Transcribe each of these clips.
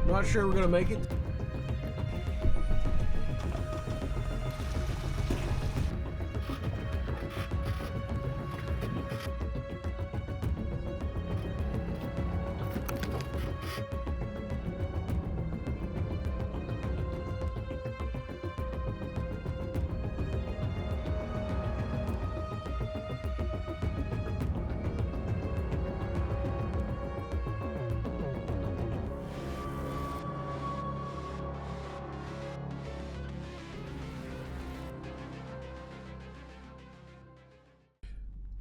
Not sure we're gonna make it.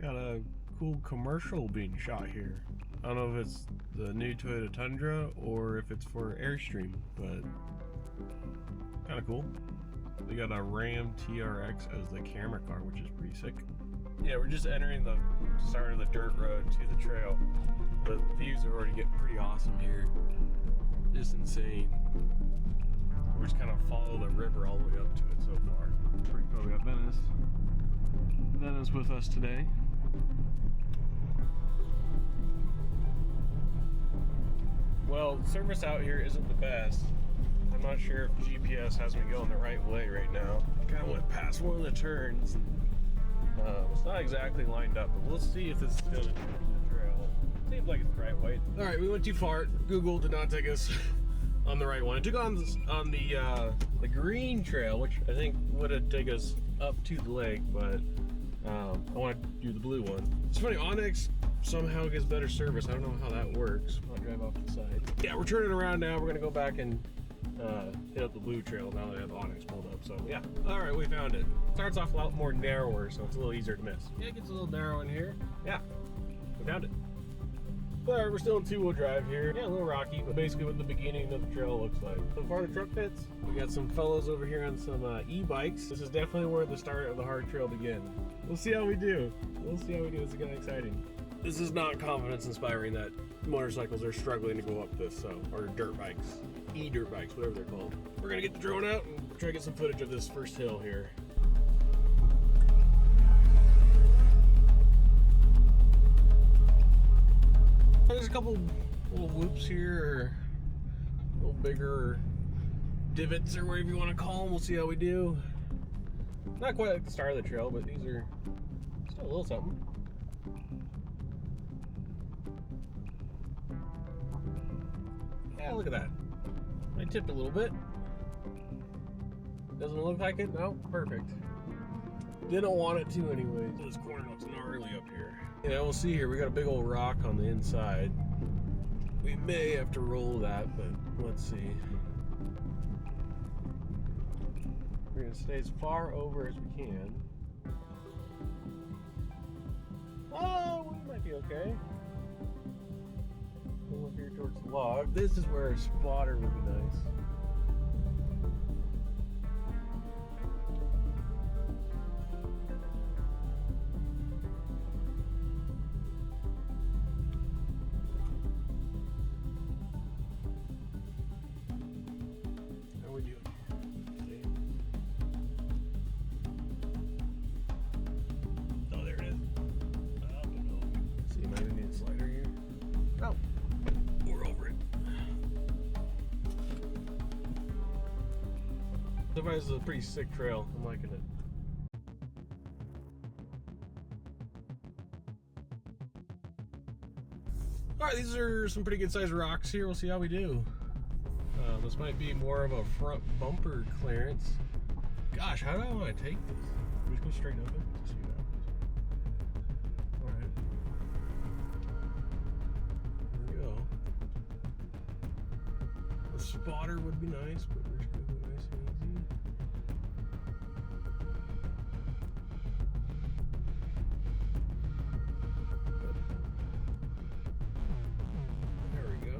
Got a cool commercial being shot here. I don't know if it's the new Toyota Tundra or if it's for Airstream, but kind of cool. They got a Ram TRX as the camera car, which is pretty sick. Yeah, we're just entering the start of the dirt road to the trail. The views are already getting pretty awesome here. Just insane. We're just kind of follow the river all the way up to it so far. Pretty cool. We got Venice. Venice with us today. Well, service out here isn't the best. I'm not sure if GPS has me going the right way right now. Kind of went past one of the turns. It's not exactly lined up, but we'll see if this is going to be the trail. Seems like it's the right way. All right, we went too far. Google did not take us on the right one. It took on the green trail, which I think would have taken us up to the lake, but I want to do the blue one. It's funny, Onyx somehow gives better service. I don't know how that works. I'll drive off the side. Yeah, we're turning around now. We're gonna go back and hit up the blue trail now that I have Onyx pulled up. So yeah, all right, we found it. Starts off a lot more narrower, so it's a little easier to miss. Yeah, it gets a little narrow in here. Yeah, we found it. All right, we're still in two-wheel drive here. Yeah, a little rocky, but basically what the beginning of the trail looks like. So far the truck fits. We got some fellows over here on some e-bikes. This is definitely where the start of the hard trail begins. We'll see how we do. We'll see how we do. It's kind of exciting. This is not confidence inspiring that motorcycles are struggling to go up this, or dirt bikes, e-dirt bikes, whatever they're called. We're gonna get the drone out and try to get some footage of this first hill here. There's a couple little whoops here, a little bigger divots or whatever you want to call them. We'll see how we do. Not quite like the start of the trail, but these are still a little something. Yeah, look at that. I tipped a little bit. Doesn't it look like it? No, perfect. Didn't want it to anyways. This corner looks gnarly up here. Yeah, we'll see here. We got a big old rock on the inside. We may have to roll that, but let's see. We're gonna stay as far over as we can. Oh, we might be okay. We'll look here towards the log. This is where a spotter would be nice. How are we doing? Oh, there it is. Up and over. See, maybe we need a slider here. Oh. We're over it. Otherwise, it's a pretty sick trail. I'm liking it. Alright, these are some pretty good sized rocks here. We'll see how we do. This might be more of a front bumper clearance. Gosh, how do I want to take this? We just go straight up it? Just see what happens. Alright. There we go. A spotter would be nice, but we're just going to go nice and easy. There we go.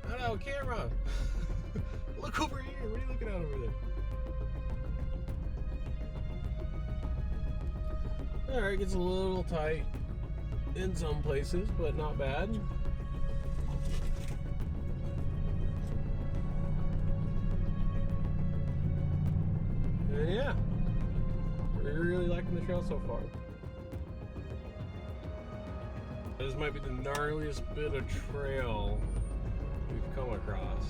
Hello, camera! Look over here! What are you looking at over there? Alright, gets a little tight in some places, but not bad. And yeah, we're really liking the trail so far. This might be the gnarliest bit of trail we've come across.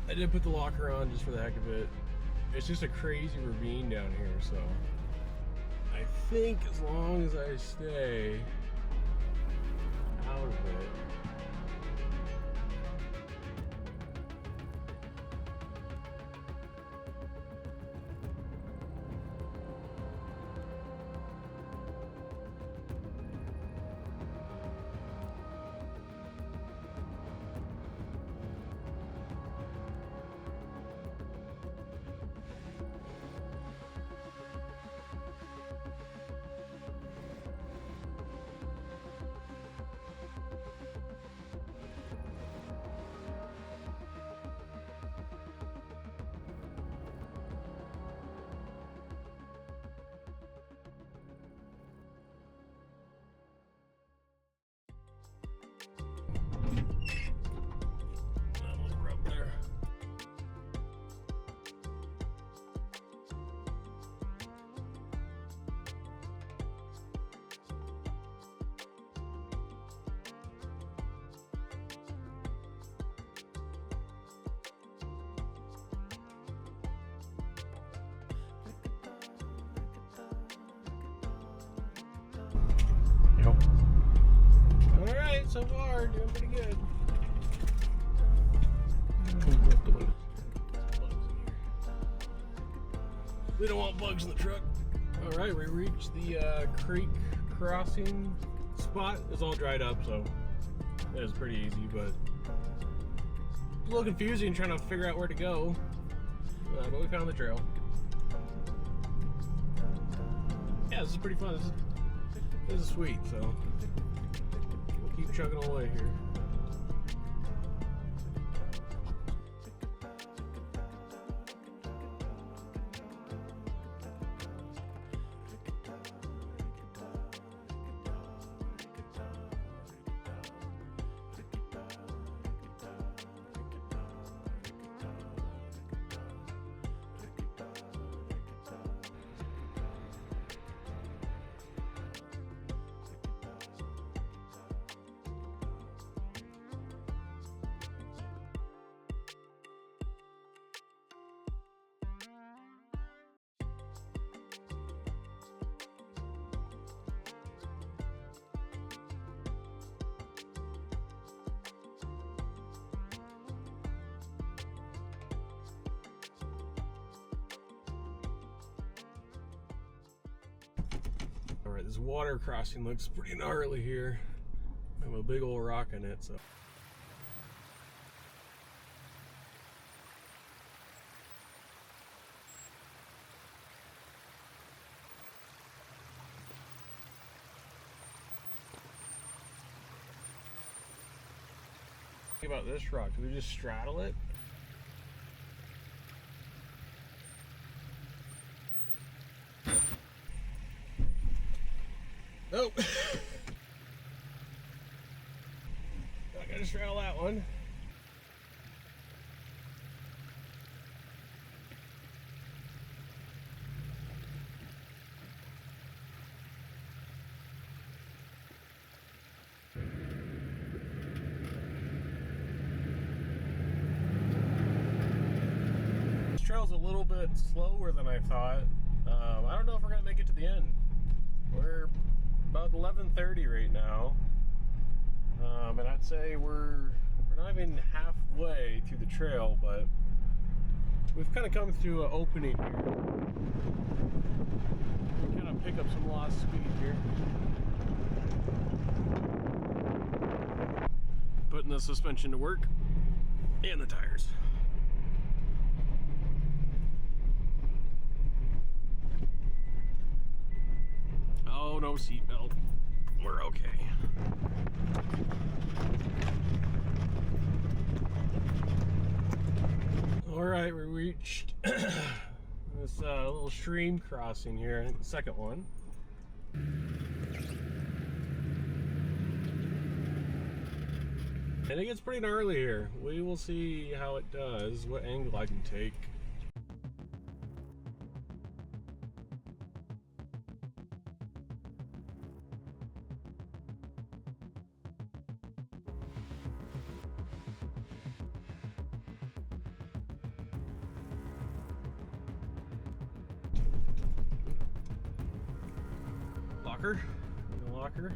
I did put the locker on just for the heck of it. It's just a crazy ravine down here, so I think as long as I stay out of it. Alright, so far, doing pretty good. We don't want bugs in the truck. Alright, we reached the creek crossing spot. It's all dried up, so it was pretty easy, but it's a little confusing trying to figure out where to go. But we found the trail. Yeah, this is pretty fun. This is sweet, so we'll keep chugging away here. Alright, this water crossing looks pretty gnarly here. I have a big old rock in it, so. Think about this rock. Do we just straddle it? Oh! I gotta straddle that one. This trail's a little bit slower than I thought. I don't know if we're gonna make it to the end. We're about 11:30 right now, and I'd say we're not even halfway through the trail, but we've kind of come through an opening here. We kind of pick up some lost speed here. Putting the suspension to work and the tires. Oh, no seatbelt. We're okay. Alright, we reached this little stream crossing here. I think the second one. And it gets pretty gnarly here. We will see how it does, what angle I can take. E-Locker. E-Locker.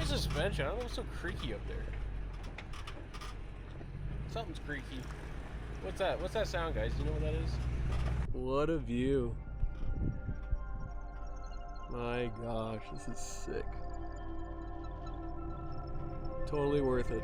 Suspension. I don't know what's so creaky up there. Something's creaky. What's that? What's that sound, guys? Do you know what that is? What a view. My gosh, this is sick. Totally worth it.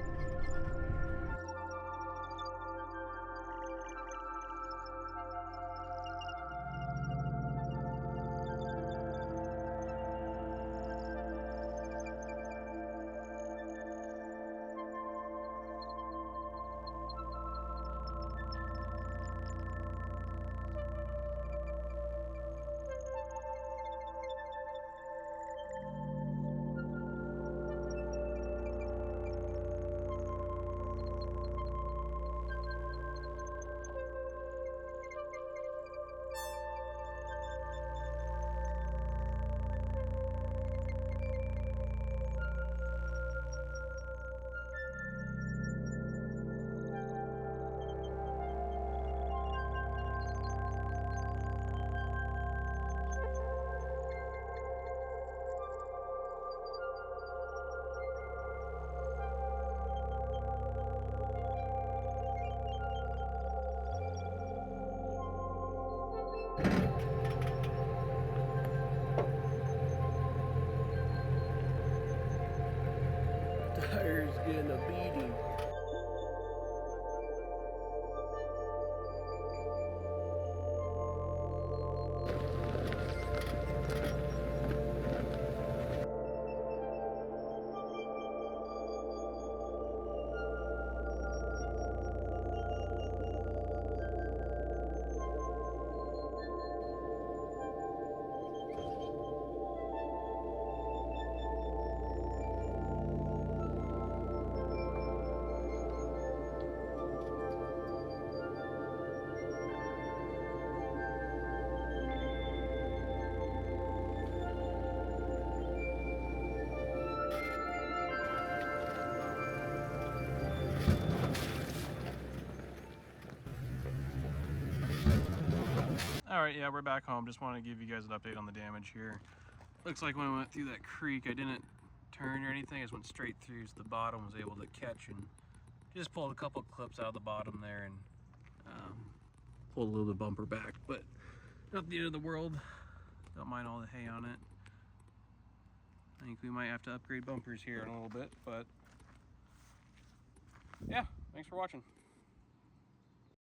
Tire's getting a beating. Alright, yeah, we're back home. Just wanted to give you guys an update on the damage here. Looks like when I went through that creek, I didn't turn or anything. I just went straight through, so the bottom was able to catch, and just pulled a couple of clips out of the bottom there and pulled a little bit of bumper back, but not the end of the world. Don't mind all the hay on it. I think we might have to upgrade bumpers here in a little bit, but yeah, thanks for watching.